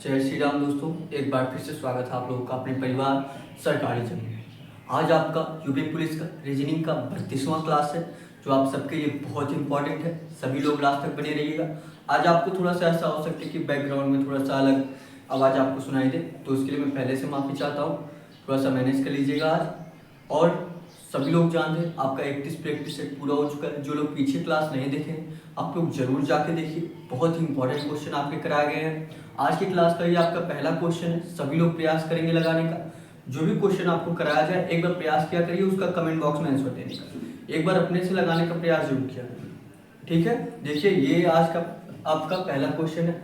जय श्री राम दोस्तों, एक बार फिर से स्वागत है आप लोगों का अपने परिवार सरकारी जमीन में। आज आपका यूपी पुलिस का रीजनिंग का 32वां क्लास है, जो आप सबके लिए बहुत इंपॉर्टेंट है। सभी लोग लास्ट तक बने रहिएगा। आज आपको थोड़ा सा ऐसा हो सकता है कि बैकग्राउंड में थोड़ा सा अलग आवाज़ आपको सुनाई दे, तो उसके लिए मैं पहले से माफ़ी चाहता हूँ। थोड़ा सा मैनेज कर लीजिएगा आज। और सभी लोग जानते हैं आपका प्रैक्टिस सेट पूरा हो चुका है। जो लोग पीछे क्लास नहीं देखे हैं, आप लोग जरूर जाके देखिए। बहुत ही इंपॉर्टेंट क्वेश्चन आपके कराए गए हैं। आज की क्लास का ये आपका पहला क्वेश्चन है। सभी लोग प्रयास करेंगे लगाने का। जो भी क्वेश्चन आपको कराया जाए एक बार प्रयास किया करिए उसका कमेंट बॉक्स में आंसर देने का। एक बार अपने से लगाने का प्रयास जरूर किया करिए, ठीक है। देखिए ये आज का आपका पहला क्वेश्चन है।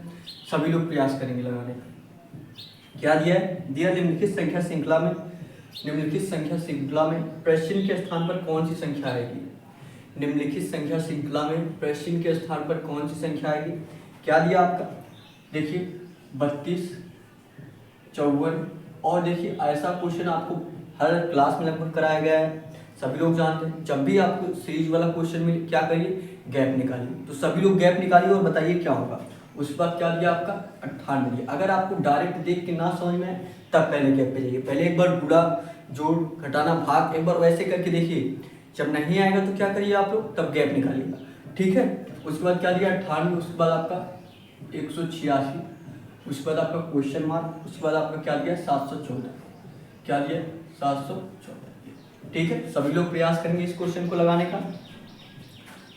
सभी लोग प्रयास करेंगे लगाने का। क्या दिया है? दिया निम्नलिखित संख्या श्रृंखला में प्रश्न के स्थान पर कौन सी संख्या आएगी? निम्नलिखित संख्या श्रृंखला में प्रश्न के स्थान पर कौन सी संख्या आएगी? क्या दिया आपका? देखिए 32, 54। और देखिए ऐसा क्वेश्चन आपको हर क्लास में लगभग कराया गया है। सभी लोग जानते हैं जब भी आपको सीरीज वाला क्वेश्चन मिले क्या करिए? गैप निकालिए। तो सभी लोग गैप निकालिए और बताइए क्या होगा। उसके बाद क्या दिया आपका? 98। अगर आपको डायरेक्ट देख के ना समझ में आए तब पहले गैप पे जाइए। पहले एक बार गुणा जोड़ घटाना भाग एक बार वैसे करके देखिए। जब नहीं आएगा तो क्या करिए आप लोग? तब गैप निकालिएगा, ठीक है। उसके बाद क्या दिया? 98। उसके बाद आपका 186। उसके बाद आपका क्वेश्चन मार्क। उसके बाद आपका क्या दिया? 714। क्या दिया? 714, ठीक है। सभी लोग प्रयास करेंगे इस क्वेश्चन को लगाने का।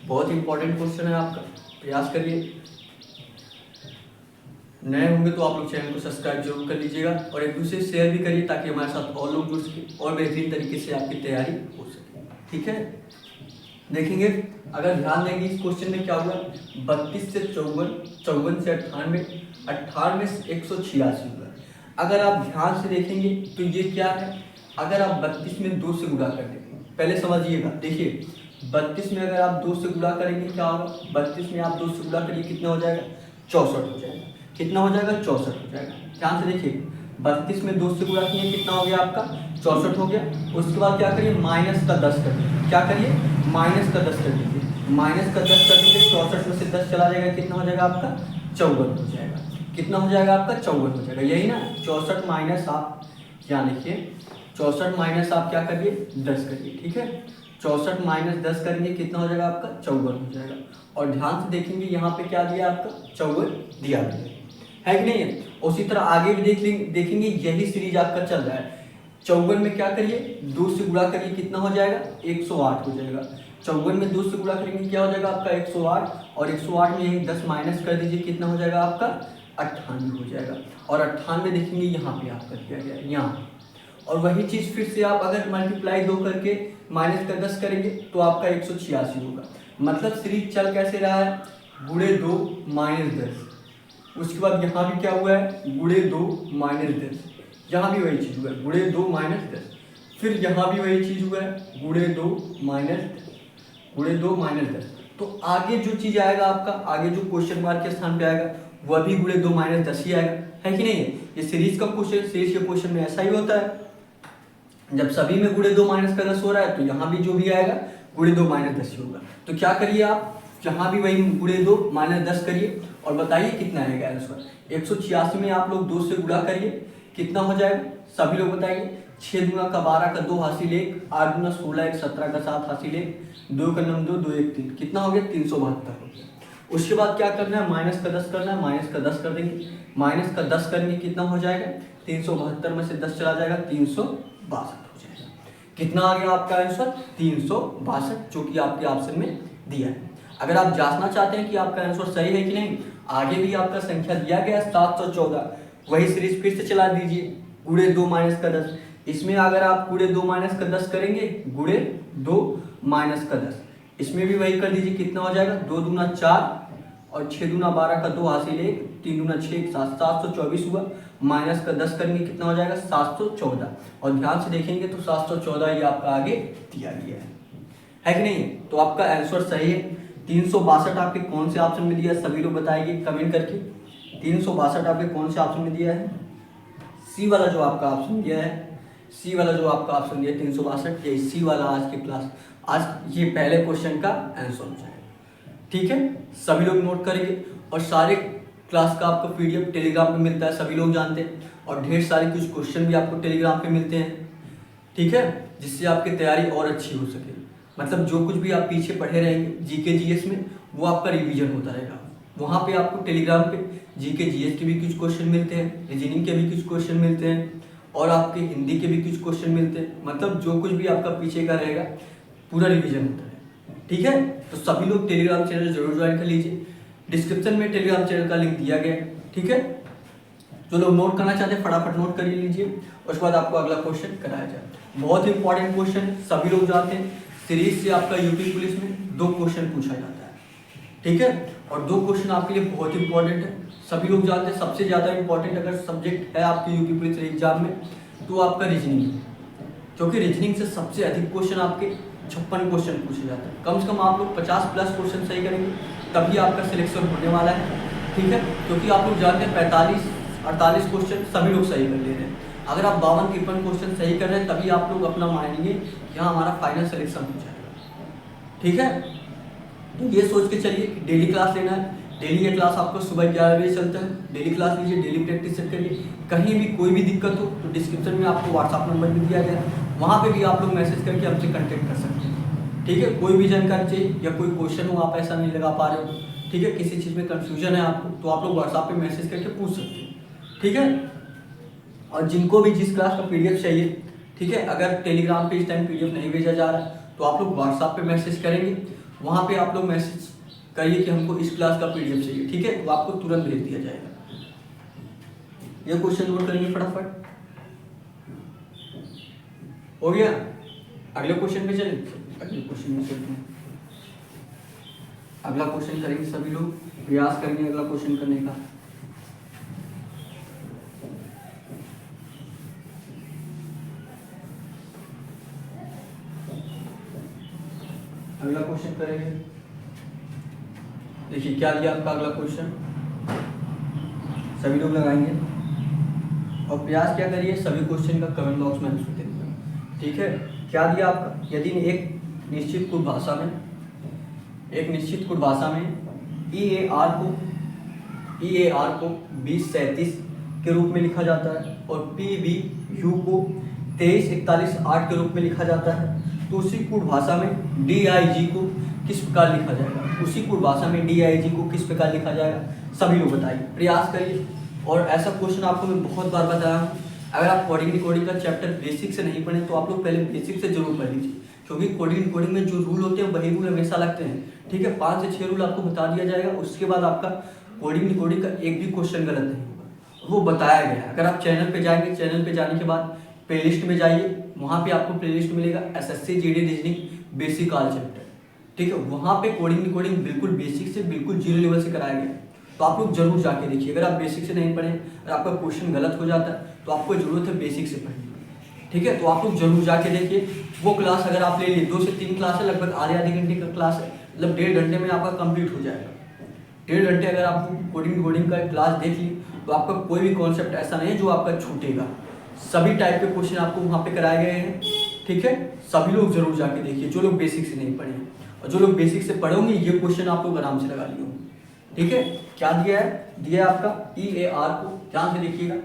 बहुत इंपॉर्टेंट क्वेश्चन है आपका, प्रयास करिए। नए होंगे तो आप लोग चैनल को सब्सक्राइब जरूर कर लीजिएगा और एक दूसरे शेयर भी करिए ताकि हमारे साथ और लोग जुड़ सके और बेहतरीन तरीके से आपकी तैयारी हो सके, ठीक है। देखेंगे अगर ध्यान देंगे इस क्वेश्चन में क्या हुआ? 32 से 54, 54 से 98, 98 से 186 हुआ। अगर आप ध्यान से देखेंगे तो ये क्या है? अगर आप 32 में 2 से गुणा कर देंगे, पहले समझिएगा। देखिए 32 में अगर आप 2 से गुणा करेंगे क्या होगा? 32 में आप 2 से गुणा करिए, कितना हो जाएगा? 64 हो जाएगा। कितना हो जाएगा? 64 हो जाएगा। ध्यान से देखिए 32 में 2 से गुणा किए, कितना हो गया आपका? 64 हो गया। उसके बाद क्या करिए? माइनस का 10 कर दीजिए। क्या करिए? माइनस का 10 कर दीजिए। माइनस का 10 कर दीजिए, 64 में से 10 चला जाएगा, कितना हो जाएगा आपका? 54 हो जाएगा। कितना हो जाएगा आपका? 54 हो जाएगा, यही ना। 64 माइनस आप यहाँ लिखिए, 64 माइनस आप क्या करिए? 10 करिए, ठीक है। 64 माइनस 10 करेंगे, कितना हो जाएगा आपका? 54 हो जाएगा। और ध्यान से देखेंगे यहाँ पे क्या दिया आपका? 54 दिया गया है कि नहीं है। उसी तरह आगे भी देखेंगे यही सीरीज आपका चल रहा है। 54 में क्या करिए? 2 से गुणा करिए, कितना हो जाएगा? 108 हो जाएगा। 54 में 2 से गुणा करेंगे क्या हो जाएगा आपका? 108। और 108 में यही 10 माइनस कर दीजिए, कितना हो जाएगा आपका? 98 हो जाएगा। और 98 देखेंगे यहाँ पे आपका दिया गया है, यहाँ। और वही चीज फिर से आप अगर मल्टीप्लाई 2 करके माइनस का 10 करेंगे तो आपका 186 होगा। मतलब सीरीज चल कैसे रहा है? गुणे 2 माइनस 10। उसके बाद यहाँ भी क्या हुआ है? गुणे 2 माइनस 10। यहाँ भी वही चीज हुआ है, गुणे 2 माइनस 10। फिर यहाँ भी वही चीज हुआ है, गुणे 2 माइनस 10, गुणे 2 माइनस 10। तो आगे जो चीज आएगा आपका, आगे जो क्वेश्चन मार्क के स्थान पे आएगा वह भी गुणे 2 माइनस 10 ही आएगा, है कि नहीं है। ये सीरीज का क्वेश्चन, सीरीज के क्वेश्चन में ऐसा ही होता है। जब सभी में गुणे 2 माइनस का 10 हो रहा है तो यहाँ भी जो भी आएगा गुणे 2 माइनस 10 ही होगा। तो क्या करिए आप, यहाँ भी वही गुणे 2 माइनस 10 करिए और बताइए कितना आएगा आंसर। 186 में आप लोग 2 से गुणा करिए, कितना हो जाएगा? सभी लोग बताइए। 6 दूना का 12 का 2 हासिल 1, 8 दूना 16, 1 17 का 7 हासिल 1, 2 का 9 2, 2 1 3, कितना हो गया? 372 हो गया। उसके बाद क्या करना है? माइनस का 10 करना है, माइनस का 10 कर देंगे। माइनस का 10 करेंगे, कितना हो जाएगा? 372 में से 10 चला जाएगा, 362 हो जाएगा। कितना आ गया आपका आंसर? 362, जो कि आपके ऑप्शन में दिया है। अगर आप जांचना चाहते हैं कि आपका आंसर सही है कि नहीं, आगे भी आपका संख्या दिया गया 714, वही सीरीज फिर से चला दीजिए, गुणे 2 माइनस का 10। इसमें अगर आप गुणे 2 माइनस का 10 करेंगे, गुणे 2 माइनस का 10, इसमें भी वही कर दीजिए, कितना हो जाएगा? 2 दूना 4 और 6 दूना 12 का 2 हासिल 1, 3 दूना 6 7, 724 हुआ। माइनस का 10 करेंगे, कितना हो जाएगा? 714। और ध्यान से देखेंगे तो 714 ही आपका आगे दिया गया है कि नहीं? तो आपका आंसर सही है। 362 आपके कौन से ऑप्शन में दिया है? सभी लोग बताइए कमेंट करके। 362 आपके कौन से ऑप्शन में दिया है? सी वाला जो आपका ऑप्शन दिया है, सी वाला जो आपका ऑप्शन दिया है 362, ये सी वाला आज की क्लास, आज ये पहले क्वेश्चन का आंसर हो जाएगा, ठीक है। सभी लोग नोट करेंगे और सारे क्लास का आपका PDF टेलीग्राम पे मिलता है, सभी लोग जानते हैं। और ढेर सारे कुछ क्वेश्चन भी आपको टेलीग्राम पे मिलते हैं, ठीक है, जिससे आपकी तैयारी और अच्छी हो सके। मतलब जो कुछ भी आप पीछे पढ़े रहेंगे GK GS में, वो आपका रिवीजन होता रहेगा। वहाँ पे आपको टेलीग्राम पे GK GS के भी कुछ क्वेश्चन मिलते हैं, रीजनिंग के भी कुछ क्वेश्चन मिलते हैं, और आपके हिंदी के भी कुछ क्वेश्चन मिलते हैं। मतलब जो कुछ भी आपका पीछे का रहेगा पूरा रिवीजन होता है, ठीक है। तो सभी लोग टेलीग्राम चैनल जरूर ज्वाइन कर लीजिए, डिस्क्रिप्शन में टेलीग्राम चैनल का लिंक दिया गया है, ठीक है। जो लोग नोट करना चाहते हैं फटाफट नोट कर लीजिए, उसके बाद आपको अगला क्वेश्चन कराया जाए। बहुत इंपॉर्टेंट क्वेश्चन, सभी लोग जानते हैं, सीरीज से आपका यूपी पुलिस में 2 क्वेश्चन पूछा जाता है, ठीक है। और 2 क्वेश्चन आपके लिए बहुत इंपॉर्टेंट है, सभी लोग जानते हैं। सबसे ज़्यादा इंपॉर्टेंट अगर सब्जेक्ट है आपके यूपी पुलिस एग्जाम में तो आपका रीजनिंग है, क्योंकि रीजनिंग से सबसे अधिक क्वेश्चन आपके 56 क्वेश्चन पूछे जाते हैं। कम से कम आप लोग 50+ क्वेश्चन सही करेंगे तभी आपका सिलेक्शन होने वाला है, ठीक है। क्योंकि आप लोग जानते हैं 45-48 क्वेश्चन सभी लोग सही कर ले रहे हैं। अगर आप 52-53 क्वेश्चन सही कर रहे हैं तभी आप लोग अपना मानेंगे कि हाँ हमारा फाइनल सिलेक्शन हो जाएगा, ठीक है। तो ये सोच के चलिए कि डेली क्लास लेना है। डेली ये क्लास आपको सुबह 11 बजे चलता है, डेली क्लास लीजिए, डेली प्रैक्टिस करिए। कहीं भी कोई भी दिक्कत हो तो डिस्क्रिप्शन में आपको व्हाट्सअप नंबर भी दिया गया है, वहाँ पे भी आप लोग मैसेज करके हमसे कांटेक्ट कर सकते हैं, ठीक है। कोई भी जानकारी चाहिए या कोई क्वेश्चन हो आप ऐसा नहीं लगा पा रहे हो, ठीक है, किसी चीज़ में कन्फ्यूजन है आपको, तो आप लोग व्हाट्सअप पे मैसेज करके पूछ सकते हैं, ठीक है। और जिनको भी जिस क्लास का PDF चाहिए, ठीक है, अगर टेलीग्राम पे इस टाइम PDF नहीं भेजा जा रहा है तो आप लोग व्हाट्सएप पे मैसेज करेंगे, वहाँ पे आप लोग मैसेज करिए कि हमको इस क्लास का PDF चाहिए, ठीक है, तो आपको तुरंत भेज दिया जाएगा। ये क्वेश्चन नोट करेंगे फटाफट, हो गया। अगले क्वेश्चन पे चलें, अगले क्वेश्चन में चलते हैं। अगला क्वेश्चन करेंगे, सभी लोग प्रयास करेंगे अगला क्वेश्चन करने का। अगला क्वेश्चन करेंगे, देखिए क्या दिया आपका अगला क्वेश्चन, सभी लोग लगाएंगे और प्रयास क्या करिए सभी क्वेश्चन का कमेंट बॉक्स में आंसर देंगे, ठीक है। क्या दिया आपका, यदि एक निश्चित कुल भाषा में EAR को 2037 के रूप में लिखा जाता है और PBU को 2341 के रूप में लिखा जाता है, तो उसी कुल भाषा में DIG को किस प्रकार लिखा जाएगा, सभी लोग बताइए, प्रयास करिए। और ऐसा क्वेश्चन आपको मैं बहुत बार बताया हूँ, अगर आप कोडिंग डिकोडिंग का चैप्टर बेसिक से नहीं पढ़े तो आप लोग पहले बेसिक से जरूर पढ़ लीजिए, क्योंकि कोडिंग डिकोडिंग में जो रूल होते हैं वही रूल हमेशा लगते हैं, ठीक है। 5 से 6 रूल आपको बता दिया जाएगा, उसके बाद आपका कोडिंग डिकोडिंग का एक भी क्वेश्चन गलत नहीं होगा, वो बताया गया है। अगर आप चैनल पे जाएंगे, चैनल पे जाने के बाद प्लेलिस्ट में जाइए, वहाँ पे आपको प्लेलिस्ट मिलेगा SSC GD reasoning basic all chapter, ठीक है। वहाँ पे कोडिंग डिकोडिंग बिल्कुल बेसिक से बिल्कुल 0 लेवल से कराया गया है, तो आप लोग जरूर जाके देखिए। अगर आप बेसिक से नहीं पढ़े और आपका क्वेश्चन गलत हो जाता है तो आपको जरूरत है बेसिक से पढ़ने की, ठीक है। तो आप लोग जरूर जाके देखिए वो क्लास, अगर आप ले लिए 2 से 3 क्लास है, लगभग आधे घंटे का क्लास है, मतलब 1.5 घंटे में आपका कंप्लीट हो जाएगा। 1.5 घंटे अगर आप कोडिंग डिकोडिंग का क्लास देख ली तो आपका कोई भी कॉन्सेप्ट ऐसा नहीं है जो आपका छूटेगा, सभी टाइप के क्वेश्चन आपको वहाँ पे कराए गए हैं, ठीक है। सभी लोग जरूर जाके देखिए, जो लोग बेसिक से नहीं पढ़े हैं, और जो लोग बेसिक से पढ़ोगे ये क्वेश्चन आप लोग आराम से लगा लिए होंगे, ठीक है। क्या दिया है, दिया है आपका EAR को, ध्यान से देखिएगा,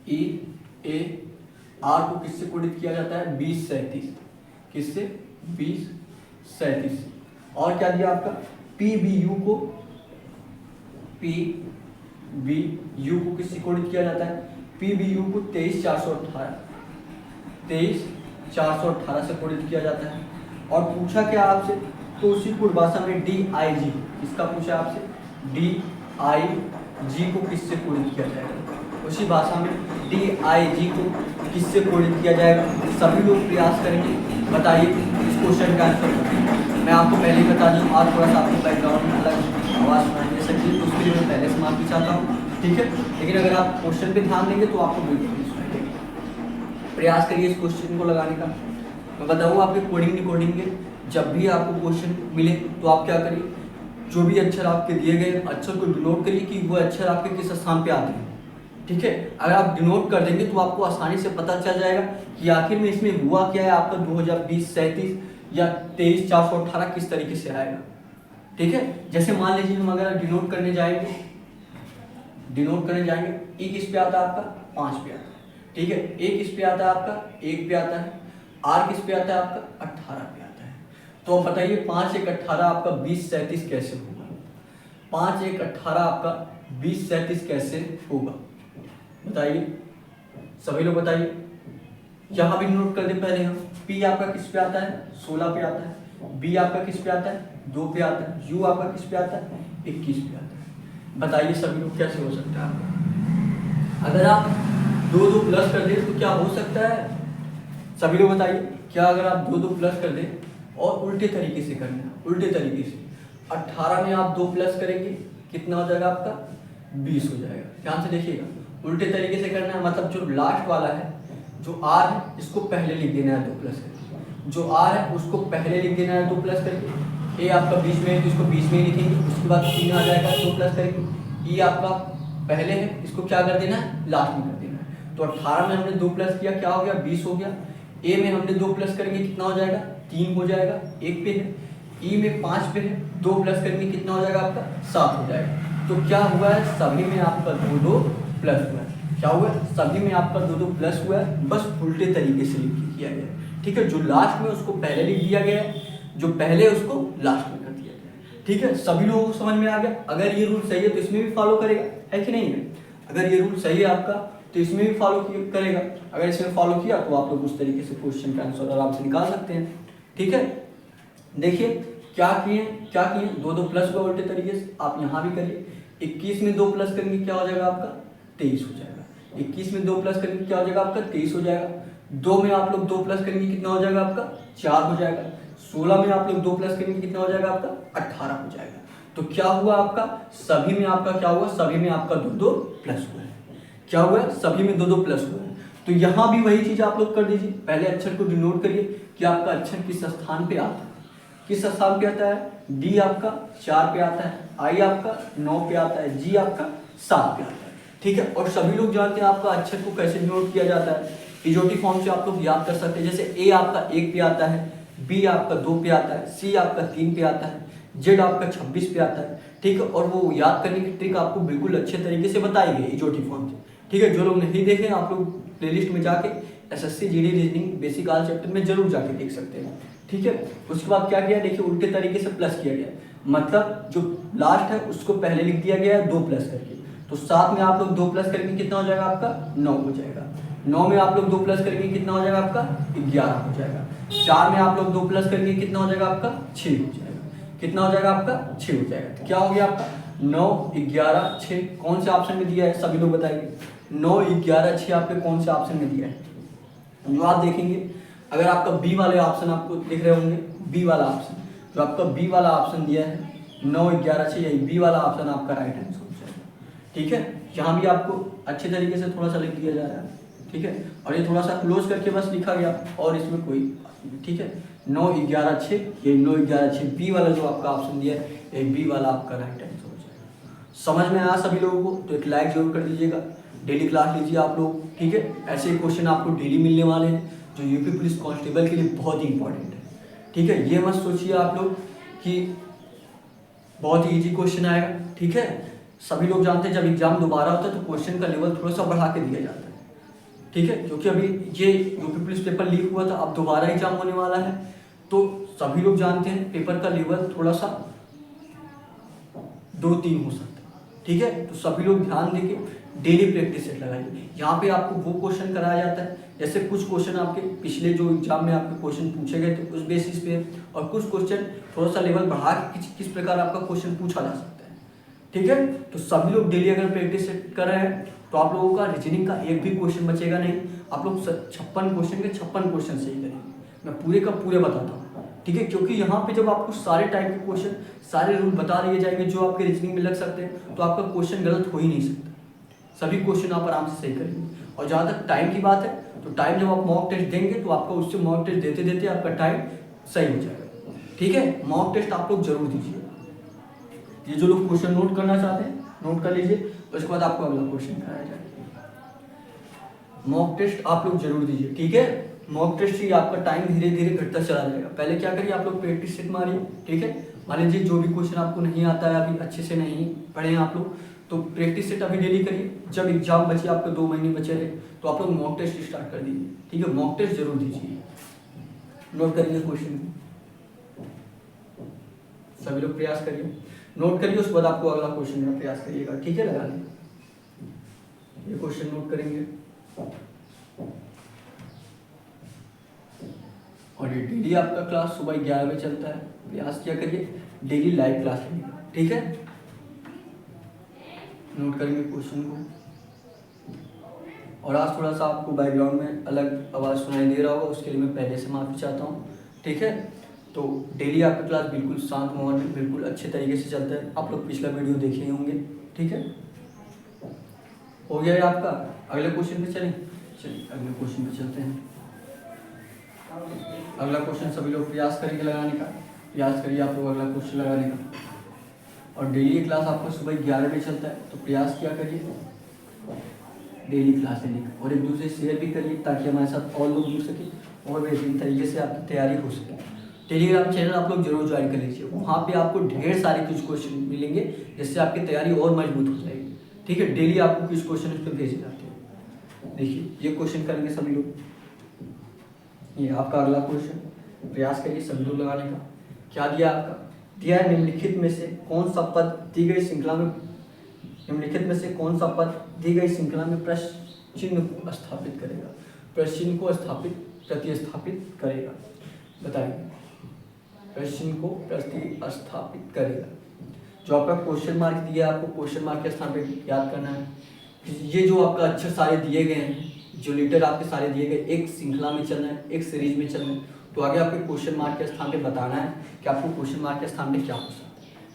EAR को किससे कोडित किया जाता है, 2037, किससे, 2037। और क्या दिया आपका PBU को किससे कोडित किया जाता है, PBU को 23418 से कोडित किया जाता है। और पूछा क्या आपसे, तो उसी कुल भाषा में DIG, इसका पूछा आपसे DIG को किससे कोडित किया जाएगा, उसी भाषा में DIG को किससे कोडित किया जाएगा, सभी लोग प्रयास करेंगे, बताइए इस क्वेश्चन का आंसर। मैं आपको पहले ही बता दूँ, आज थोड़ा सा आपको बैकग्राउंड में अलग आवाज़ सुनाई दे सकती है, तो उसके लिए मैं पहले से माफी चाहता हूँ, ठीक है। लेकिन अगर आप क्वेश्चन पे ध्यान देंगे तो आपको बिल्कुल नहीं सुनाई देगा। प्रयास करिए इस क्वेश्चन को लगाने का। मैं बताऊँ आपके कोडिंग डिकोडिंग के जब भी आपको क्वेश्चन मिले तो आप क्या करिए, जो भी अक्षर आपके दिए गए अक्षर को डिनोट करिए कि वो अक्षर आपके किस स्थान पे आते हैं, ठीक है। अगर आप डिनोट कर देंगे तो आपको आसानी से पता चल जाएगा कि आखिर में इसमें हुआ क्या है, आपका 2020-37 या 23-418 किस तरीके से आएगा, ठीक है। जैसे मान लीजिए हम अगर डिनोट करने जाएंगे डिनोट करने जाएंगे, ई किस पे आता है आपका 5 पे आता है, ठीक है। ए किस पे आता है आपका 1 पे आता है, आर किस पे आता है आपका 18 पे आता है। तो अब बताइए 5 1 18 आपका 20 37 कैसे होगा? 5 1 18 आपका 20 37 कैसे होगा बताइए, सभी लोग बताइए। यहाँ भी नोट कर दे पहले हम, पी आपका किस पे आता है 16 पे आता है, बी आपका किस पे आता है 2 पे आता है, यू आपका किस पे आता है 21 पे आता है। बताइए सभी लोग कैसे हो सकता है आपका? अगर आप 2 2 प्लस कर दें तो क्या हो सकता है? सभी लोग बताइए, क्या अगर आप 2 2 प्लस कर दें और उल्टे तरीके से करना है, उल्टे तरीके से 18 में आप 2 प्लस करेंगे कितना हो जाएगा आपका 20 हो जाएगा। ध्यान से देखिएगा, उल्टे तरीके से करना है, मतलब जो लास्ट वाला है जो आर है इसको पहले लिख देना है 2 प्लस करके, जो आर है उसको पहले लिख देना है 2 प्लस करके, ए आपका बीच में है तो इसको बीच में ही लिखेंगे, उसके बाद 3 आ जाएगा 2 प्लस करके, ई आपका पहले है इसको क्या कर देना है लास्ट में कर देना है। तो 18 में हमने 2 प्लस किया क्या हो गया 20 हो गया, ए में हमने 2 प्लस करेंगे कितना हो जाएगा 3 हो जाएगा 1 पे है, ई में 5 पे है 2 प्लस करेंगे कितना हो जाएगा आपका 7 हो जाएगा। तो क्या हुआ है सभी में आपका 2 2 प्लस हुआ है, क्या हुआ सभी में आपका 2 2 प्लस हुआ है, बस उल्टे तरीके से लिख किया गया है, ठीक है। जो लास्ट में उसको पहले लिख दिया गया है, जो पहले उसको लास्ट में कर दिया गया है, ठीक है। सभी लोगों को समझ में आ गया? अगर ये रूल सही है तो इसमें भी फॉलो करेगा, है कि नहीं है? अगर ये रूल सही है आपका तो इसमें भी फॉलो करेगा, अगर इसमें फॉलो किया तो आप लोग उस तरीके से क्वेश्चन का आंसर आराम से निकाल सकते हैं, ठीक है। देखिए क्या किए 2 2 प्लस हुआ उल्टे तरीके से, आप यहाँ भी करिए। 21 में 2 प्लस करेंगे क्या हो जाएगा आपका 23 हो जाएगा, 21 में 2 प्लस करेंगे क्या हो जाएगा आपका 23 हो जाएगा। 2 में आप लोग 2 प्लस करेंगे कितना हो जाएगा आपका 4 हो जाएगा। 16 में आप लोग 2 प्लस करेंगे कितना हो जाएगा आपका 18 हो जाएगा। तो क्या हुआ आपका सभी में आपका क्या हुआ, सभी में आपका 2 2 प्लस हुआ है। क्या हुआ है सभी में 2 2 प्लस हुआ है। तो यहाँ भी वही चीज आप लोग कर दीजिए, पहले अक्षर को डिनोट करिए कि आपका अक्षर किस स्थान पे आता है, किस स्थान पे आता है। डी आपका 4 पे आता है, आई आपका 9 पे आता है, जी आपका 7 पे आता है, ठीक है। और सभी लोग जानते हैं आपका अक्षर को कैसे डिनोट किया जाता है, इजोटिक फॉर्म से आप लोग याद कर सकते हैं। जैसे ए आपका 1 पे आता है, बी आपका 2 पे आता है, सी आपका 3 पे आता है, जेड आपका 26 पे आता है, ठीक है। और वो याद करने की ट्रिक आपको बिल्कुल अच्छे तरीके से बताई गई इजोटिक फॉर्म से, ठीक है। जो लोग नहीं देखे आप लोग प्लेलिस्ट में जाके एसएससी जीडी रीजनिंग बेसिक आल चैप्टर में जरूर जाके देख सकते हैं, ठीक है। उसके बाद क्या किया देखिए उल्टे तरीके से प्लस किया गया, मतलब जो लास्ट है उसको पहले लिख दिया गया है 2 प्लस करके। तो 7 में आप लोग 2 प्लस करेंगे कितना हो जाएगा आपका 9 हो जाएगा। 9 में आप लोग 2 प्लस करेंगे कितना हो जाएगा आपका 11 हो जाएगा। 4 में आप लोग 2 प्लस करेंगे कितना हो जाएगा आपका 6 हो जाएगा। कितना हो जाएगा आपका 6 हो जाएगा। तो क्या हो गया आपका 9 11 6 कौन से ऑप्शन में दिया है सभी लोग बताएंगे। 9 11 6 आपके कौन से ऑप्शन में दिया है जो आप देखेंगे। अगर आपका बी वाले ऑप्शन आपको दिख रहे होंगे, बी वाला ऑप्शन जो आपका बी वाला ऑप्शन दिया है 9 11 6 यही बी वाला ऑप्शन आपका राइट आंसर हो जाएगा, ठीक है। यहाँ भी आपको अच्छे तरीके से थोड़ा सा लिख दिया जा रहा है, ठीक है। और ये थोड़ा सा क्लोज करके बस लिखा गया और इसमें कोई ठीक है 9 11 6 ये 9 11 6 बी वाला जो आपका ऑप्शन दिया है ये बी वाला आपका राइट आंसर हो जाएगा। समझ में आया सभी लोगों को तो एक लाइक जरूर कर दीजिएगा। डेली क्लास लीजिए आप लोग, ठीक है। ऐसे ही क्वेश्चन आपको डेली मिलने वाले हैं जो यूपी पुलिस कांस्टेबल के लिए बहुत ही इंपॉर्टेंट है, ठीक है। ये मत सोचिए आप लोग कि बहुत ही इजी क्वेश्चन आएगा, ठीक है। सभी लोग जानते हैं जब एग्जाम दोबारा होता है तो क्वेश्चन का लेवल थोड़ा सा बढ़ा के दिया जाता है, ठीक है। क्योंकि अभी ये यूपी पुलिस पेपर लीक हुआ था, अब दोबारा एग्जाम होने वाला है तो सभी लोग जानते हैं पेपर का लेवल थोड़ा सा 2-3 हो सकता है, ठीक है। तो सभी लोग ध्यान देके डेली प्रैक्टिस सेट लगाइए। यहाँ पे आपको वो क्वेश्चन कराया जाता है जैसे कुछ क्वेश्चन आपके पिछले जो एग्जाम में आपके क्वेश्चन पूछे गए थे उस बेसिस पे, और कुछ क्वेश्चन थोड़ा सा लेवल बढ़ा के किस प्रकार आपका क्वेश्चन पूछा जा सकता है, ठीक है। तो सभी लोग डेली अगर प्रैक्टिस सेट कर रहे हैं तो आप लोगों का रीजनिंग का एक भी क्वेश्चन बचेगा नहीं। आप लोग 56 क्वेश्चन के 56 क्वेश्चन सही करेंगे, मैं पूरे का पूरे बताता हूँ, ठीक है। क्योंकि यहाँ पे जब आपको सारे टाइप के क्वेश्चन सारे रूल बता दिए जाएंगे जो आपके रीजनिंग में लग सकते हैं तो आपका क्वेश्चन गलत हो ही नहीं सकता। सभी क्वेश्चन आप आराम से सही करेंगे। और जहाँ तक टाइम की बात है तो टाइम जब आप मॉक टेस्ट देंगे तो आपका उससे मॉक टेस्ट देते देते आपका टाइम सही हो जाएगा, ठीक है। मॉक टेस्ट आप लोग जरूर दीजिए। ये जो लोग क्वेश्चन नोट करना चाहते हैं नोट कर लीजिए, उसके बाद आपको अगला क्वेश्चन कराया जाएगा। मॉक टेस्ट आप लोग जरूर दीजिए, ठीक है। मॉक टेस्ट से आपका टाइम धीरे धीरे घटता चला जाएगा। पहले क्या करिए आप लोग प्रैक्टिस सेट मारिए, ठीक है। मान लीजिए जो भी क्वेश्चन आपको नहीं आता है अभी अच्छे से नहीं पढ़े हैं आप लोग तो प्रैक्टिस सेट अभी डेली करिए। जब एग्जाम बचे, आपके 2 महीने बचे रहे, तो आप लोग मॉक टेस्ट स्टार्ट कर दीजिए, ठीक है। मॉक टेस्ट जरूर दीजिए। नोट करिए क्वेश्चन को, सभी लोग प्रयास करिए, नोट करिए, उसके बाद आपको अगला क्वेश्चन का प्रयास करिएगा, ठीक है, लगाने का। ये क्वेश्चन नोट करेंगे और ये डेली आपका क्लास सुबह 11 बजे चलता है। प्रयास किया करिए डेली लाइव क्लास लेने का, ठीक है। नोट करेंगे क्वेश्चन को। और आज थोड़ा सा आपको बैकग्राउंड में अलग आवाज़ सुनाई दे रहा होगा, उसके लिए मैं पहले से माफ़ी चाहता हूँ, ठीक है। तो डेली आपका क्लास बिल्कुल शांत माहौल में बिल्कुल अच्छे तरीके से चलता है। आप लोग पिछला वीडियो देखे ही होंगे, ठीक है। हो गया है आपका। अगले क्वेश्चन पे चलें, चलिए अगले क्वेश्चन पे चलते हैं। अगला क्वेश्चन सभी लोग प्रयास करेंगे लगाने का, प्रयास करिए आप लोग अगला क्वेश्चन लगाने का। और डेली क्लास आपको सुबह 11 बजे चलता है, तो प्रयास क्या करिए डेली क्लास लेने का, और एक दूसरे शेयर भी करिए ताकि हमारे साथ और लोग जुड़ सकें और बेहतरीन तरीके से आपकी तैयारी हो सके। टेलीग्राम चैनल आप लोग जरूर ज्वाइन कर लीजिए, वहाँ पे आपको ढेर सारे कुछ क्वेश्चन मिलेंगे जिससे आपकी तैयारी और मजबूत हो जाएगी, ठीक है। डेली आपको कुछ क्वेश्चन उस पर भेजे जाते हैं। देखिए ये क्वेश्चन करेंगे सभी लोग, ये आपका अगला क्वेश्चन, प्रयास करिए सभी लोग लगाने का। क्या दिया आपका, दिया है निम्नलिखित में से कौन सा पद दी गई श्रृंखला में, निम्नलिखित में से कौन सा पद दी गई श्रृंखला में प्रश्न चिन्ह को स्थापित करेगा, प्रश्न चिन्ह को प्रतिस्थापित करेगा, बताइए। प्रश्न को प्रतिस्थापित करेगा। जो आपका क्वेश्चन मार्क दिया है, आपको क्वेश्चन मार्क के स्थान पर याद करना है। ये जो आपका अक्षर सारे दिए गए हैं, जो लेटर आपके सारे दिए गए, एक श्रृंखला में चलना है, एक सीरीज में चलना है, तो आगे आपके क्वेश्चन मार्क के स्थान पे बताना है कि आपको क्वेश्चन मार्क के स्थान पे क्या हो सकता है,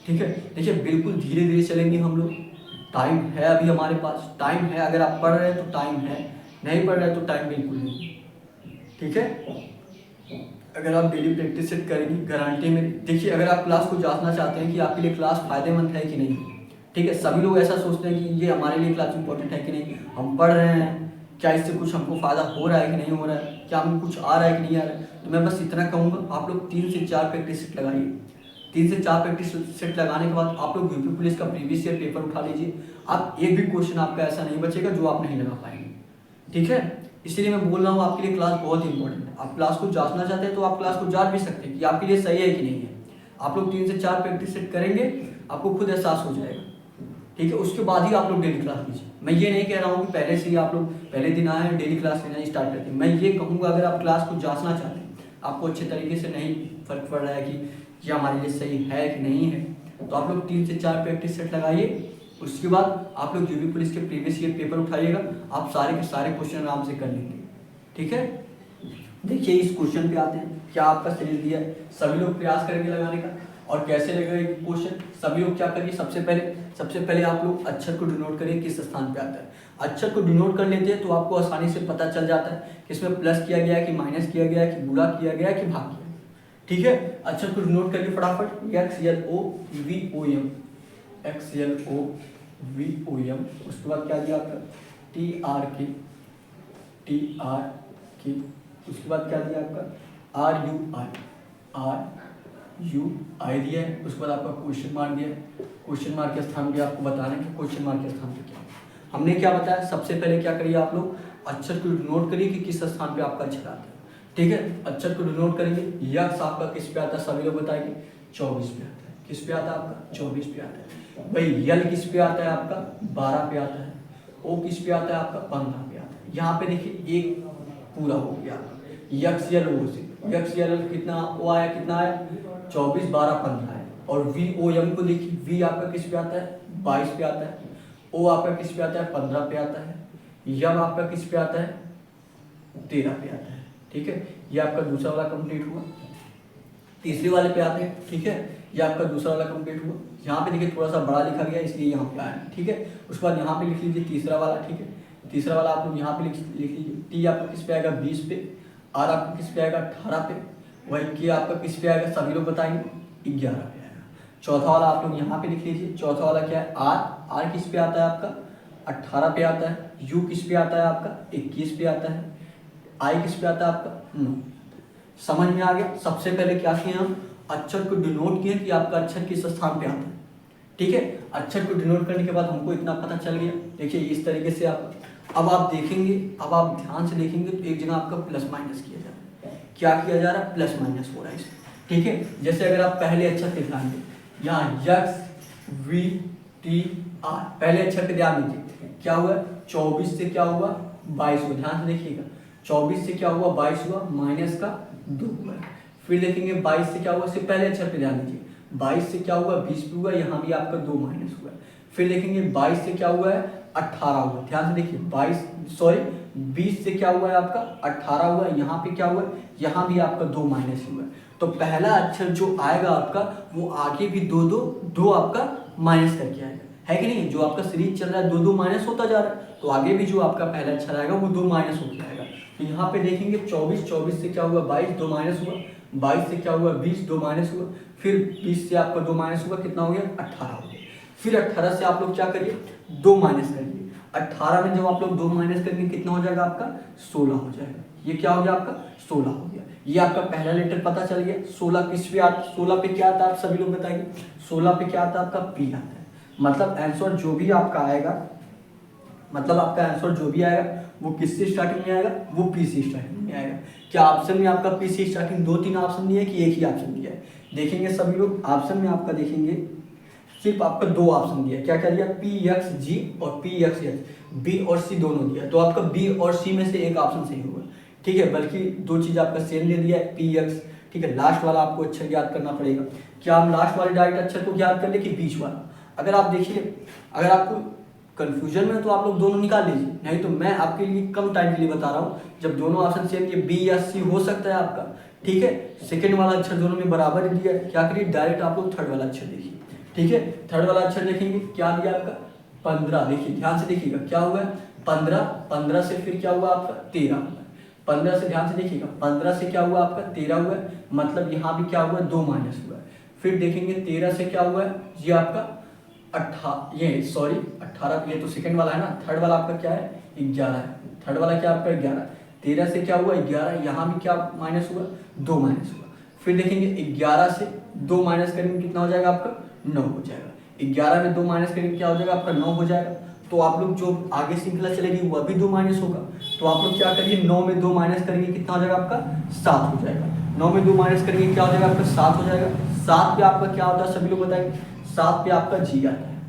ठीक है। देखिए बिल्कुल धीरे धीरे चलेंगे हम लोग, टाइम है अभी हमारे पास, टाइम है। अगर आप पढ़ रहे हैं तो टाइम है, नहीं पढ़ रहे तो टाइम बिल्कुल नहीं, ठीक है। अगर आप डेली प्रैक्टिस सेट करेंगे, गारंटी में। देखिए अगर आप क्लास को जांचना चाहते हैं कि आपके लिए क्लास फायदेमंद है कि नहीं, ठीक है। सभी लोग ऐसा सोचते हैं कि ये हमारे लिए क्लास इंपॉर्टेंट है कि नहीं, हम पढ़ रहे हैं, क्या इससे कुछ हमको फ़ायदा हो रहा है कि नहीं हो रहा है, क्या हमें कुछ आ रहा है कि नहीं आ रहा है। तो मैं बस इतना कहूँगा, आप लोग 3 से 4 प्रैक्टिस सेट लगाइए। 3 से 4 प्रैक्टिस सेट लगाने के बाद आप लोग यूपी पुलिस का प्रीवियस ईयर पेपर उठा लीजिए। आप एक भी क्वेश्चन आपका ऐसा नहीं बचेगा जो आप नहीं लगा पाएंगे, ठीक है। इसलिए मैं बोल रहा हूँ आपके लिए क्लास बहुत इंपॉर्टेंट है। आप क्लास को जांचना चाहते हैं तो आप क्लास को जांच भी सकते हैं कि आपके लिए सही है कि नहीं है। आप लोग 3 से 4 प्रैक्टिस सेट करेंगे, आपको खुद एहसास हो जाएगा, ठीक है। उसके बाद ही आप लोग डेली क्लास लीजिए। मैं ये नहीं कह रहा हूँ कि पहले से ही आप लोग पहले दिन आए हैं डेली क्लास लेना स्टार्ट करते हैं। मैं ये कहूँगा अगर आप क्लास को जांचना चाहते हैं, आपको अच्छे तरीके से नहीं फर्क पड़ रहा है कि ये हमारे लिए सही है कि नहीं है, तो आप लोग 3 से 4 प्रैक्टिस सेट लगाइए। उसके बाद आप लोग यूपी पुलिस के प्रीवियस ईयर पेपर उठाइएगा, आप सारे के सारे क्वेश्चन आराम से कर लेंगे, ठीक है। देखिए इस क्वेश्चन पे आते हैं, क्या आपका सीरीज दिया है, सभी लोग प्रयास करेंगे लगाने का। और कैसे लगेगा क्वेश्चन, सभी लोग क्या करिए, सबसे पहले आप लोग अक्षर को डिनोट करिए किस स्थान पे आता है। अक्षर को डिनोट कर लेते हैं तो आपको आसानी से पता चल जाता है कि इसमें प्लस किया गया है कि माइनस किया गया है कि गुणा किया गया है कि भाग किया, ठीक है। अक्षर को डिनोट करिए फटाफट, XLOVOM, XLOVOM। उसके बाद क्या दिया आपका TRK, उसके बाद क्या दिया आपका RUI दिया है। उसके बाद आपका क्वेश्चन मार्क दिया है। क्वेश्चन मार्क के स्थान पे आपको बताना है कि क्वेश्चन मार्क के स्थान पे क्या है। हमने क्या बताया, सबसे पहले क्या करिए आप लोग अक्षर को डिनोट करिए कि किस स्थान पे आपका अक्षर आता है, ठीक है। अक्षर को डिनोट करेंगे। यक्स आपका किस पे आता है, सभी लोग बताएंगे 24 पे आता है। किस पे आता है आपका 24 पे आता है। भाई यल किस पे आता है आपका 12 पे आता है। ओ किस पे आता है आपका 15 पे आता है। यहाँ पे देखिए एक पूरा हो गया यक्स यल ओ से, यक्स यल कितना ओ आया, कितना आया 24, 12, 15 है। और VOM को देखिए, V आपका किस पे आता है 22 पे आता है। O आपका किस पे आता है 15 पे आता है। यम आपका किस पे आता है 13 पे आता है, ठीक है। ये आपका दूसरा वाला कंप्लीट हुआ। तीसरे वाले पे आते हैं, ठीक है। ये आपका दूसरा वाला कंप्लीट हुआ। यहाँ पे देखिए थोड़ा सा बड़ा लिखा गया इसलिए यहाँ पे आया, ठीक है। उसके बाद यहाँ पे लिख लीजिए तीसरा वाला, ठीक है। तीसरा वाला आप लोग यहाँ पे लिख लीजिए। T आपका किस पे आएगा 20 पे, R आपका किस पे आएगा 18 पे, वही K आपका किस पे आएगा सभी लोग बताएंगे 11 पे आएगा। चौथा वाला आप लोग यहाँ पे लिख लीजिए। चौथा वाला क्या है R किस पे आता है आपका 18 पे आता है। U किस पे आता है आपका 21 पे आता है। I किस पे आता है आपका 9। समझ में आ गया। सबसे पहले क्या किए हम अक्षर को डिनोट किए कि आपका अक्षर किस स्थान पे आता है, ठीक है, अक्षर को डिनोट करने के बाद हमको इतना पता चल गया। देखिए इस तरीके से आप अब आप देखेंगे, अब आप ध्यान से देखेंगे तो एक जगह आपका प्लस माइनस किया जा रहा है। क्या किया जा रहा है? प्लस माइनस हो रहा है इसमें। ठीक है, जैसे अगर आप पहले अक्षर पे ध्यान दें, यहाँ यक्स वी टी आर, पहले अक्षर पे ध्यान दीजिए, क्या हुआ? 24 से क्या हुआ? 22 हुआ। ध्यान से देखिएगा, 24 से क्या हुआ? 22 हुआ, माइनस का 2 हुआ। फिर देखेंगे 22 से क्या हुआ? इससे पहले अक्षर पे ध्यान दीजिए, 22 से क्या हुआ? 20 पे हुआ, यहाँ भी आपका 2 माइनस हुआ। फिर देखेंगे 22 से क्या हुआ है? 18 हुआ। ध्यान से देखिए 20 से क्या हुआ है आपका? 18 हुआ। यहाँ पे क्या हुआ? यहाँ भी आपका 2 माइनस हुआ। तो पहला अक्षर जो आएगा आपका वो आगे भी दो आपका माइनस करके आएगा, है कि नहीं? जो आपका सीरीज चल रहा है 2 माइनस होता जा रहा है, तो आगे भी जो आपका पहला अक्षर आएगा वो 2 माइनस होके आएगा। तो यहाँ पे देखेंगे 24 से क्या हुआ? 22, 2 माइनस हुआ। 22 से क्या हुआ? 20, 2 माइनस हुआ। फिर 20 से आपका 2 माइनस हुआ, कितना हो गया? 18 हो गया। फिर 18 से आप लोग क्या करिए? 2 माइनस करिए। 18 में जब आप लोग 2 माइनस करेंगे कितना हो जाएगा आपका? 16 हो जाएगा। ये क्या हो गया आपका? 16 हो गया। ये आपका पहला लेटर पता चल गया। 16 किस पे आता? 16 पे क्या आता है आप सभी लोग बताइए? 16 पे क्या आता है आपका? पी आता है। मतलब आंसर जो भी आपका आएगा, मतलब आपका आंसर जो भी आएगा वो किससे स्टार्टिंग में आएगा? वो पी से स्टार्टिंग में आएगा। क्या ऑप्शन में आपका पी से स्टार्टिंग 2-3 ऑप्शन दिया है कि एक ही ऑप्शन दिया है? देखेंगे सभी लोग, ऑप्शन में आपका देखेंगे सिर्फ आपका 2 ऑप्शन दिया है। क्या क्या दिया? पी एक्स जी और पी एक्स एच, बी और सी दोनों दिया। तो आपका बी और सी में से एक ऑप्शन सही होगा। ठीक है, बल्कि 2 चीज़ आपका सेम दे दिया है, पी एक्स। ठीक है, लास्ट वाला आपको अक्षर याद करना पड़ेगा। क्या हम लास्ट वाले डायरेक्ट अक्षर को याद कर ले कि बीच वाला? अगर आप देखिए, अगर आपको कंफ्यूजन में तो आप लोग दोनों निकाल लीजिए, नहीं तो मैं आपके लिए कम टाइम के लिए बता रहा हूँ। जब दोनों ऑप्शन सेम, ये बी या सी हो सकता है आपका। ठीक है, सेकंड वाला अक्षर दोनों में बराबर ही दिया है। क्या करिए? डायरेक्ट आप लोग थर्ड वाला अक्षर देखिए। ठीक है, थर्ड वाला अक्षर देखेंगे, क्या दिया आपका? 15। देखिए ध्यान से देखिएगा, क्या हुआ है? 15। 15 से फिर क्या हुआ आपका? 13 हुआ। 15 से ध्यान से देखिएगा, 15 से क्या हुआ आपका? 13 हुआ। मतलब यहाँ भी क्या हुआ? 2 माइनस हुआ। फिर देखेंगे 13 से क्या हुआ है? ये आपका 18, ये तो सेकंड वाला है ना। थर्ड वाला आपका क्या है? 11 है। थर्ड वाला क्या आपका? 11। 13 से क्या हुआ? 11। यहाँ भी क्या माइनस हुआ? 2 माइनस हुआ। फिर देखेंगे 11 से 2 माइनस करेंगे, कितना हो जाएगा आपका? 9 हो जाएगा। 11 में 2 माइनस करेंगे, क्या हो जाएगा आपका? 9 हो जाएगा। तो आप लोग जो आगे श्रृंखला चलेगी वो अभी 2 माइनस होगा। तो आप लोग क्या करिए? 9 में 2 माइनस करेंगे, कितना हो जाएगा आपका? 7 हो जाएगा। 9 में 2 माइनस करेंगे, क्या हो जाएगा आपका? 7 हो जाएगा। 7 पे आपका क्या होता है सभी लोग बताएंगे? 7 पे आपका जी आता है।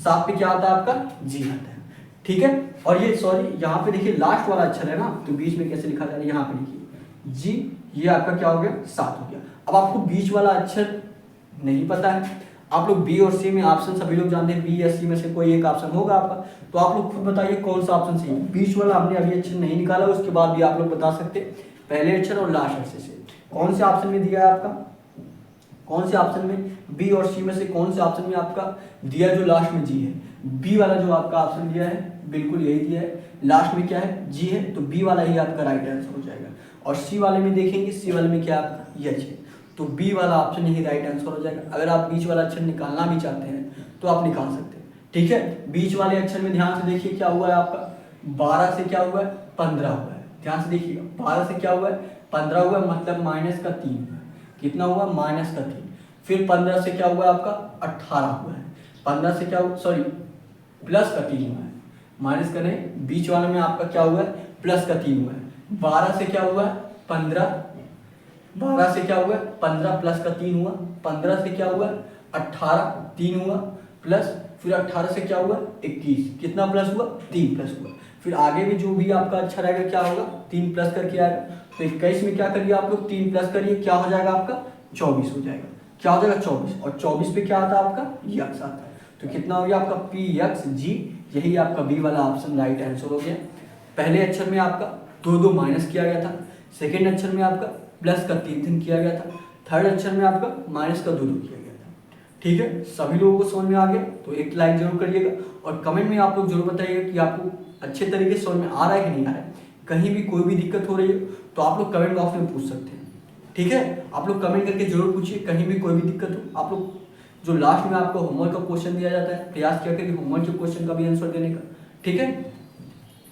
7 पे क्या आता है आपका? जी आता है। ठीक है, और ये यहाँ पे देखिए लास्ट वाला अक्षर है ना, तो बीच में कैसे लिखा जा रहा है? यहाँ पे लिखिए जी। ये आपका क्या हो गया? 7 हो गया। अब आपको बीच वाला अक्षर नहीं पता है, आप लोग बी और सी में ऑप्शन सभी लोग जानते हैं, बी या सी में से कोई एक ऑप्शन होगा आपका। तो आप लोग खुद बताइए कौन सा ऑप्शन सही है। बीच वाला हमने अभी अक्षर नहीं निकाला, उसके बाद भी आप लोग बता सकते हैं पहले अक्षर और लास्ट अक्षर से कौन से ऑप्शन में दिया है आपका, कौन से ऑप्शन में बी और सी में से कौन से ऑप्शन में आपका दिया जो लास्ट में जी है। बी वाला जो आपका ऑप्शन दिया है बिल्कुल यही दिया है, लास्ट में क्या है? जी है, तो बी वाला ही आपका राइट आंसर हो जाएगा। और सी वाले में देखेंगे, सी वाले में क्या आपका? एच है, तो बी वाला ऑप्शन यही राइट आंसर हो जाएगा। अगर आप बीच वाला अक्षर निकालना भी चाहते हैं तो आप निकाल सकते हैं। ठीक है, बीच वाले अक्षर में ध्यान से देखिए क्या हुआ है आपका? 12 से क्या हुआ है? 15 हुआ है। ध्यान से देखिएगा, 12 से क्या हुआ है? 15 हुआ, मतलब माइनस का 3 हुआ। कितना हुआ? माइनस का 3। फिर 15 से क्या हुआ आपका? 18 हुआ है। 15 से क्या हुआ? प्लस का 3 हुआ है, माइनस का नहीं। बीच वाले में आपका क्या हुआ है? प्लस का 3 हुआ है। 12 से क्या हुआ? 15। 12 से क्या हुआ? 15 प्लस का 3 हुआ। 15 से क्या हुआ? 18, 3 हुआ प्लस, फिर 18 से क्या हुआ? 21। कितना प्लस हुआ? 3 प्लस हुआ। फिर आगे भी जो भी आपका अच्छा रहेगा क्या होगा? 3 प्लस करके आएगा। तो 21 में क्या करिए आप लोग? 3 प्लस करिए, क्या हो जाएगा आपका? 24 हो जाएगा। क्या हो जाएगा? 24। और 24 पे क्या आता है आपका? यक्स आता है। तो कितना हो गया आपका? पी यक्स जी। यही आपका बी वाला ऑप्शन राइट आंसर हो गया। पहले अक्षर में आपका 2 माइनस किया गया था, सेकेंड अक्षर में आपका प्लस का 3 किया गया था, थर्ड अक्षर में आपका माइनस का 2 किया गया था। ठीक है, सभी लोगों को समझ में आ गया? तो एक लाइक जरूर करिएगा और कमेंट में आप लोग जरूर बताइएगा कि आपको अच्छे तरीके से समझ में आ रहा है कि नहीं आ रहा है। कहीं भी कोई भी दिक्कत हो रही है तो आप लोग कमेंट बॉक्स में पूछ सकते हैं। ठीक है, आप लोग कमेंट करके जरूर पूछिए, कहीं भी कोई भी दिक्कत हो। आप लोग जो लास्ट में आपको होमवर्क का क्वेश्चन दिया जाता है, प्रयास किया करिए होमवर्क के क्वेश्चन का भी आंसर देने का। ठीक है,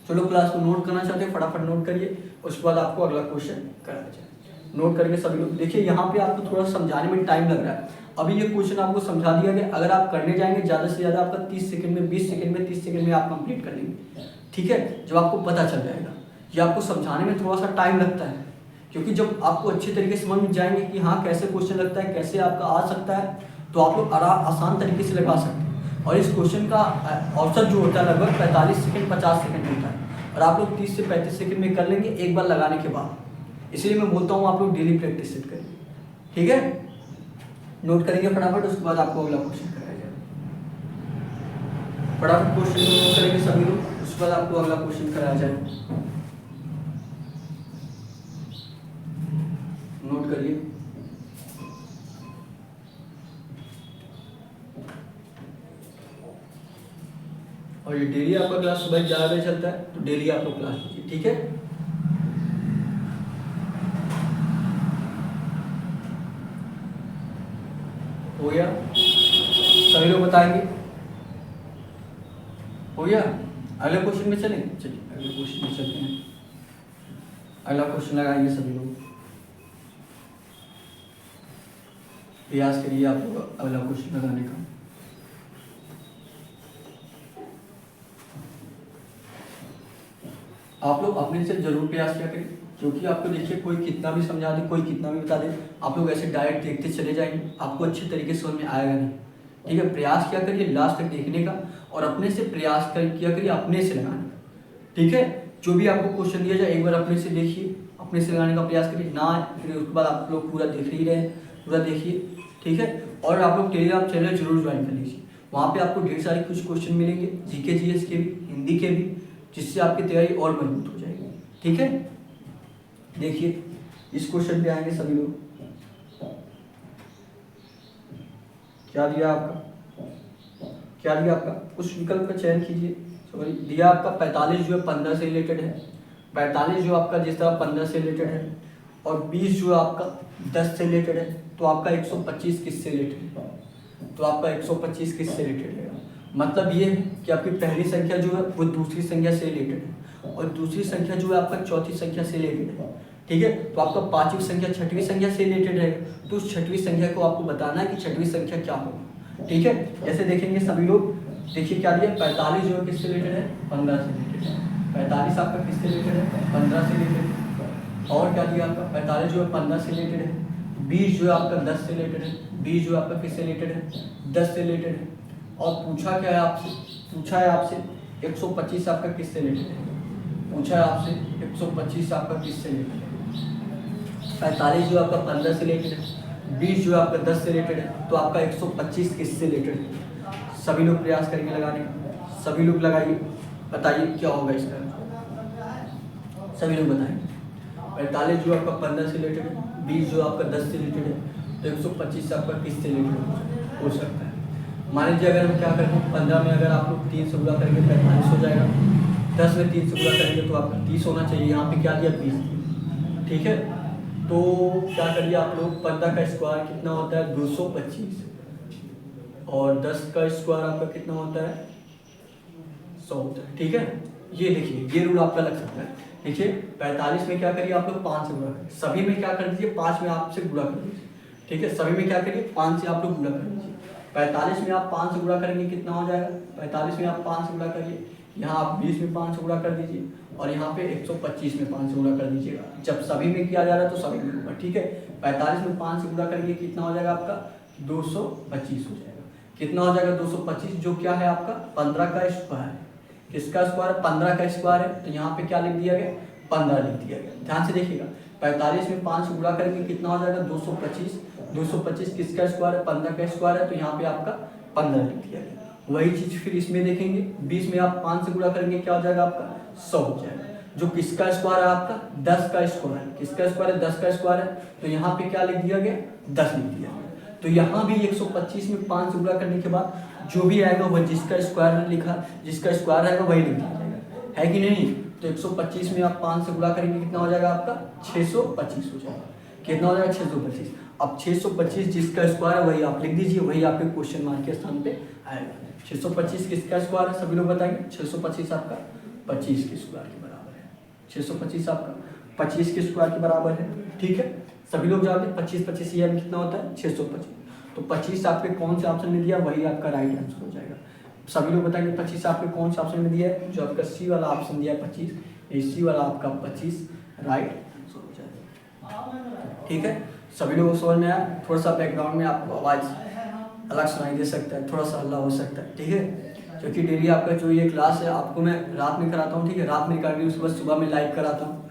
चलो क्लास को नोट करना चाहते हैं फटाफट नोट करिए, उसके बाद आपको अगला क्वेश्चन कराया जाए। नोट करके सभी लोग देखिए। यहाँ पे आपको थोड़ा समझाने में टाइम लग रहा है। अभी ये क्वेश्चन आपको समझा दिया गया, अगर आप करने जाएंगे ज़्यादा से ज़्यादा आपका 30 सेकंड में, 20 सेकंड में, 30 सेकंड में आप कंप्लीट कर लेंगे, ठीक है, जब आपको पता चल जाएगा। ये आपको समझाने में थोड़ा सा टाइम लगता है, क्योंकि जब आपको अच्छे तरीके से समझ में जाएंगे कि हाँ कैसे क्वेश्चन लगता है, कैसे आपका आ सकता है, तो आप लोग आसान तरीके से लगा सकते हैं। और इस क्वेश्चन का औसत जो होता है लगभग 45 सेकंड 50 सेकंड होता है, और आप लोग 30 से 35 सेकंड में कर लेंगे एक बार लगाने के बाद। इसलिए मैं बोलता हूँ आप लोग डेली प्रैक्टिस करें, ठीक है। नोट करेंगे फटाफट, उसके बाद आपको अगला क्वेश्चन कराया जाएगा। फटाफट क्वेश्चन नोट करेंगे सभी लोग, उसके बाद आपको अगला क्वेश्चन कराया जाएगा। नोट करिए। और ये डेली आपका क्लास सुबह 11 बजे चलता है, तो डेली आप लोग क्लास लीजिए, ठीक है। हो गया, सभी लोग बताएंगे, हो गया। अगले क्वेश्चन में चलें, चलिए अगले क्वेश्चन में चलते हैं। अगला क्वेश्चन लगाएंगे सभी लोग, प्रयास करिए आप लोग अगला क्वेश्चन लगाने का। आप लोग अपने से जरूर प्रयास किया करें, क्योंकि आपको देखिए कोई कितना भी समझा दे, कोई कितना भी बता दे, आप लोग ऐसे डायरेक्ट देखते चले जाएंगे, आपको अच्छे तरीके से समझ में आएगा नहीं, ठीक है। प्रयास किया करिए लास्ट तक देखने का, और अपने से प्रयास किया करिए अपने से लगाने का, ठीक है। जो भी आपको क्वेश्चन दिया जाए एक बार अपने से देखिए, अपने से लगाने का प्रयास करिए ना, फिर उसके बाद आप लोग पूरा देख ही रहे, पूरा देखिए, ठीक है। और आप लोग टेलीग्राम चैनल जरूर ज्वाइन कर लीजिए, वहाँ पे आपको ढेर सारे कुछ क्वेश्चन मिलेंगे, जीके जीएस के भी, हिंदी के भी, जिससे आपकी तैयारी और मजबूत हो जाएगी, ठीक है। देखिए इस क्वेश्चन पे आएंगे सभी लोग। क्या दिया आपका, क्या दिया आपका, उस विकल्प का चयन कीजिए। सॉरी, दिया आपका 45 जो है 15 से रिलेटेड है, 45 जो आपका जिस तरह 15 से रिलेटेड है, और 20 जो आपका 10 से रिलेटेड है, तो आपका 125 किससे रिलेटेड है, तो आपका 125 किससे रिलेटेड है। मतलब ये है कि आपकी पहली संख्या जो है वो दूसरी संख्या से रिलेटेड है, और दूसरी संख्या जो है आपका चौथी संख्या से रिलेटेड है, ठीक है। तो आपका पांचवी संख्या छठवीं संख्या से रिलेटेड है, तो उस छठवीं संख्या को आपको बताना है कि छठवीं संख्या क्या होगी, ठीक है। ऐसे देखेंगे सभी लोग। देखिए क्या दिया, 45 जो है किससे रिलेटेड है, 15 से रिलेटेड है। 45 आपका किससे रिलेटेड है, 15 से रिलेटेड है। और क्या दिया आपका, 45 जो है 15 से रिलेटेड है। 20 जो है आपका 10 से रिलेटेड है। 20 जो आपका किससे रिलेटेड है, 10 से रिलेटेड है। और पूछा क्या है आपसे, पूछा है आपसे 125 आपका किससे रिलेटेड है, पूछा है आपसे 125 आपका किससे रिलेटेड है। 45 जो आपका 15 से रिलेटेड है, 20 जो आपका 10 से रिलेटेड है, तो आपका 125 किससे रिलेटेड है। सभी लोग प्रयास करेंगे लगाने का, सभी लोग लगाइए, बताइए क्या होगा इसका, सभी लोग बताएंगे। 45 जो आपका 15 से रिलेटेड है, 20 जो आपका 10 से रिलेटेड है, तो 125 आपका किससे रिलेटेड हो सकता है। मान लीजिए अगर हम क्या करेंगे, 15 में अगर आप लोग 3 से गुणा करेंगे 45 हो जाएगा, 10 में 3 से गुणा करेंगे तो आपका 30 होना चाहिए। यहाँ पे क्या दिया 20, ठीक है। तो क्या करिए आप लोग, 15 का स्क्वायर कितना होता है 225, और 10 का स्क्वायर आपका कितना होता है 100 होता है, ठीक है। ये देखिए ये रूल आपका लग सकता है। देखिए 45 में क्या करिए आप लोग 5 से गुणा करिए, सभी में क्या कर दीजिए 5 में आपसे गुणा कर दीजिए, ठीक है। सभी में क्या करिए 5 से आप लोग गुणा कर दीजिए। 45 में आप 5 से गुणा करेंगे कितना हो जाएगा, 45 में आप 5 से गुणा करिए, यहाँ आप 20 में 5 से गुणा कर दीजिए, और यहाँ पे 125 में 5 से गुणा कर दीजिएगा। जब सभी में किया जा रहा है तो सभी में होगा, ठीक है। 45 में 5 से गुणा करेंगे कितना हो जाएगा आपका 225 हो जाएगा। कितना हो जाएगा 225, जो क्या है आपका 15 का स्क्वायर है। किसका स्क्वायर, 15 का स्क्वायर है, तो यहाँ पे क्या लिख दिया गया 15 लिख दिया गया। ध्यान से देखिएगा, 45 में 5 से गुणा करेंगे कितना हो जाएगा 225, 225 किसका स्क्वायर है 15 का स्क्वायर है, तो यहाँ पे आपका 15 लिख दिया गया। वही चीज फिर इसमें देखेंगे, 20 में आप 5 से गुणा करेंगे क्या हो जाएगा आपका 100 हो जाएगा। जो किसका स्क्वायर है आपका 10 का स्क्वायर है, किसका स्क्वायर है 10 का स्क्वायर है, तो यहाँ पे क्या लिख दिया गया 10 लिख दिया गया। तो यहाँ भी 125 में 5 से गुणा करने के बाद जो भी आएगा वह जिसका स्क्वायर लिखा, जिसका स्क्वायर आएगा वही लिख दिया जाएगा, है कि नहीं। तो 125 में आप 5 से गुणा करेंगे कितना हो जाएगा आपका 625 हो जाएगा। कितना हो जाएगा 625। अब 625 जिसका स्क्वायर है वही आप लिख दीजिए, वही आपके क्वेश्चन मार्क के स्थान पे आएगा। 625 किसका स्क्वायर है सभी लोग बताएंगे, 625 आपका 25 के स्क्वायर के बराबर है। 625 आपका 25 के स्क्वायर के बराबर है, ठीक है। सभी लोग जानते हैं 25 ईयर में कितना होता है 625। तो 25 आपके कौन से ऑप्शन में दिया वही आपका राइट आंसर हो जाएगा। सभी लोग बताएंगे 25 आपके कौन से ऑप्शन में दिया है, जो आपका सी वाला ऑप्शन दिया है 25, ये सी वाला आपका 25 राइट आंसर हो जाएगा। ठीक है, सभी लोगों को समझ में आया। थोड़ा सा बैकग्राउंड में आपको आवाज़ अलग सुनाई दे सकता है, थोड़ा सा हल्ला हो सकता है, ठीक है, क्योंकि डेली आपका जो ये क्लास है आपको मैं रात में कराता हूँ, ठीक है, रात में कर रही हूँ, उसके बाद सुबह में लाइव कराता हूँ।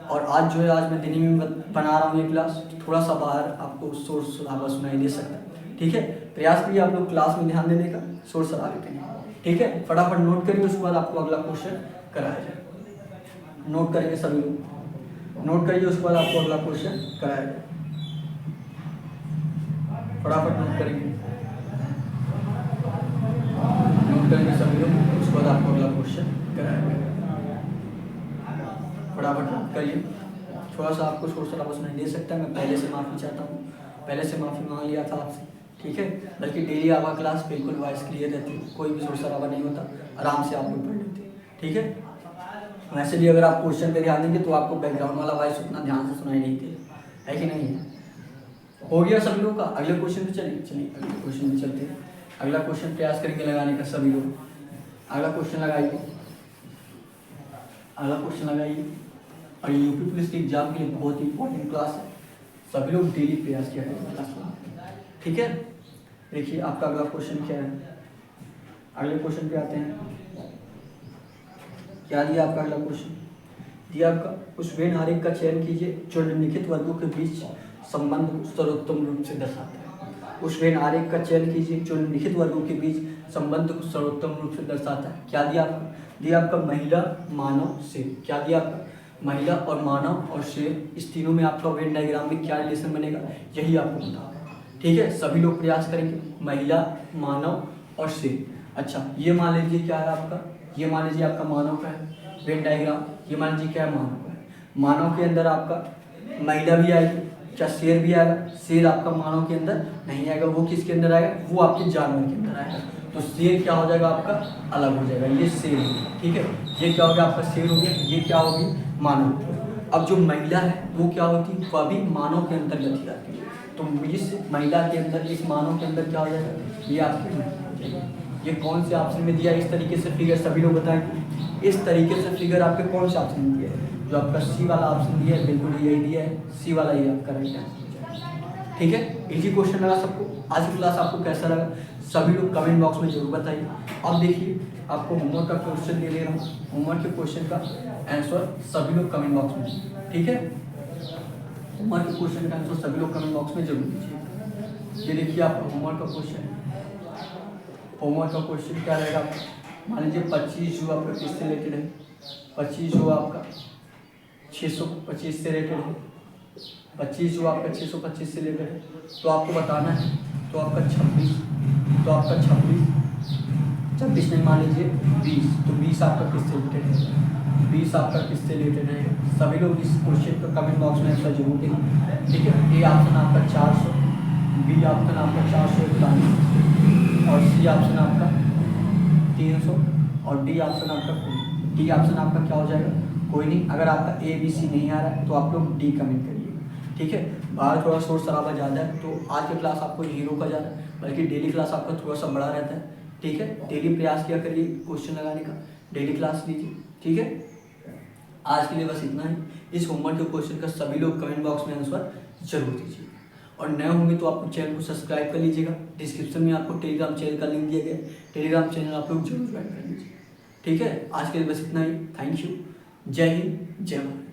और आज जो है आज मैं दिन में बना रहा हूँ ये क्लास, तो थोड़ा सा बाहर आपको शोर शराबा सुनाई दे सकता है, ठीक है। प्रयास करिए आप लोग क्लास में ध्यान देने का, शोर शराबे के लिए, ठीक है। फटाफट नोट करिए, उसके बाद आपको अगला क्वेश्चन कराया जाए। नोट करेंगे सभी लोग, नोट करिए, उसके बाद आपको अगला क्वेश्चन कराया जाए। फटाफट नोट करेंगे, नोट करेंगे सभी लोग, उसके बाद आपको अगला क्वेश्चन कराया जाए। फटाफट नोट करिए। थोड़ा सा आपको शोर शराबा सुनाई दे सकता है, मैं पहले से माफ़ी चाहता हूँ, पहले से माफ़ी मांग लिया था आपसे, ठीक है। बल्कि डेली आपका क्लास बिल्कुल वॉइस क्लियर रहती है, कोई भी शोर शराबा नहीं होता, आराम से आप लोग पढ़ लेते हैं, ठीक है। वैसे भी अगर आप क्वेश्चन पे ध्यान देंगे तो आपको बैकग्राउंड वाला वॉइस उतना ध्यान से सुनाई नहीं देती है कि नहीं है। हो गया सभी लोगों का। अगले क्वेश्चन पे चलिए अगले क्वेश्चन पे चलते हैं। अगला क्वेश्चन प्रयास करेंगे लगाने का सभी लोग। अगला क्वेश्चन लगाइए, अगला क्वेश्चन लगाइए। और ये यूपी पुलिस के एग्जाम के लिए बहुत ही इंपॉर्टेंट क्लास है, सभी लोग डेली प्रयास किया करें क्लास में, ठीक है। देखिए आपका अगला क्वेश्चन क्या है, अगले क्वेश्चन पे आते हैं। क्या दिया आपका अगला क्वेश्चन, दिया आपका उस वेन आरेख का चयन कीजिए जो निम्नलिखित वर्गों के बीच संबंध को सर्वोत्तम रूप से दर्शाता है। उस वेन आरेख का चयन कीजिए जो निम्नलिखित वर्गों के बीच संबंध को सर्वोत्तम रूप से दर्शाता है। क्या दिया आपका, दिया आपका महिला, मानव, शेर। क्या दिया आपका, महिला और मानव और शेर, इस तीनों में आपका वेन डायग्राम में क्या रिलेशन बनेगा यही आपको बताना है, ठीक है। सभी लोग प्रयास करेंगे, महिला, मानव और शेर। अच्छा ये मान लीजिए क्या है आपका, ये मान लीजिए आपका मानव का है वेन डायग्राम, ये मान लीजिए क्या है मानव का है। मानव के अंदर आपका महिला भी आएगी, क्या शेर भी आएगा, शेर आपका मानव के अंदर नहीं आएगा, वो किसके अंदर आएगा, वो आपके जानवर के अंदर आएगा। तो शेर क्या हो जाएगा आपका, अलग हो जाएगा, ये शेर हो गया, ठीक है। ये क्या हो गया आपका, शेर हो गया, ये क्या होगी, मानव। अब जो महिला है वो क्या होती है, वह भी मानव के अंतर्गत ही आती है। तो इस महिला के अंदर, इस मानव के अंदर क्या हो जाएगा, ये आपकी महिला हो जाएगी। ये कौन से ऑप्शन में दिया, इस तरीके से फिगर सभी लोग बताएंगे। इस तरीके से फिगर आपके कौन से ऑप्शन में दिया है, जो आपका सी वाला ऑप्शन दिया है बिल्कुल यही दिया है, सी वाला ही आपका राइट आंसर, ठीक है। इजी क्वेश्चन लगा सबको। आज की क्लास आपको कैसा लगा सभी लोग कमेंट बॉक्स में जरूर बताइए। अब देखिए आपको होमवर्क का क्वेश्चन दे रहा हूँ, होमवर्क के क्वेश्चन का आंसर सभी लोग कमेंट बॉक्स में, ठीक है। होमवर्क के क्वेश्चन का आंसर सभी लोग कमेंट बॉक्स में जरूर दीजिए। ये देखिए आपका होमवर्क का क्वेश्चन, होमवर्क का क्वेश्चन क्या रहेगा, मान लीजिए 25 जो आपका किससे रिलेटेड है, 25 जो आपका 625 से रिलेटेड है, 25 जो आपका 625 से रिलेटेड है, तो आपको बताना है, तो आपका 26, तो आपका 26 नहीं मान लीजिए 20, तो 20 आपका किससे रिलेटेड है, 20 आपका किससे रिलेटेड है। सभी लोग इस क्वेश्चन को कमेंट बॉक्स में आंसर जरूर देंगे, ठीक है। ए ऑप्शन आपका 400, बी ऑप्शन आपका 441 और सी ऑप्शन आपका 300 और डी ऑप्शन आपका डी ऑप्शन आपका क्या हो जाएगा, कोई नहीं। अगर आपका ए बी सी नहीं आ रहा है तो आप लोग डी कमेंट करिएगा, ठीक है। बाहर थोड़ा शोर शराबा ज़्यादा है तो आज की क्लास आपको 0 का ज़्यादा है, बल्कि डेली क्लास आपका थोड़ा सा बड़ा रहता है, ठीक है। डेली प्रयास किया करिए क्वेश्चन लगाने का, डेली क्लास लीजिए, ठीक है। आज के लिए बस इतना ही। इस होमवर्क के क्वेश्चन का सभी लोग कमेंट बॉक्स में आंसर जरूर दीजिए, और नए होंगे तो आपको चैनल को सब्सक्राइब कर लीजिएगा। डिस्क्रिप्शन में आपको टेलीग्राम चैनल का लिंक दिया गया है, टेलीग्राम चैनल आप लोग जरूर ज्वाइन कर लीजिए, ठीक है। आज के लिए बस इतना ही। थैंक यू, जय हिंद, जय भारत।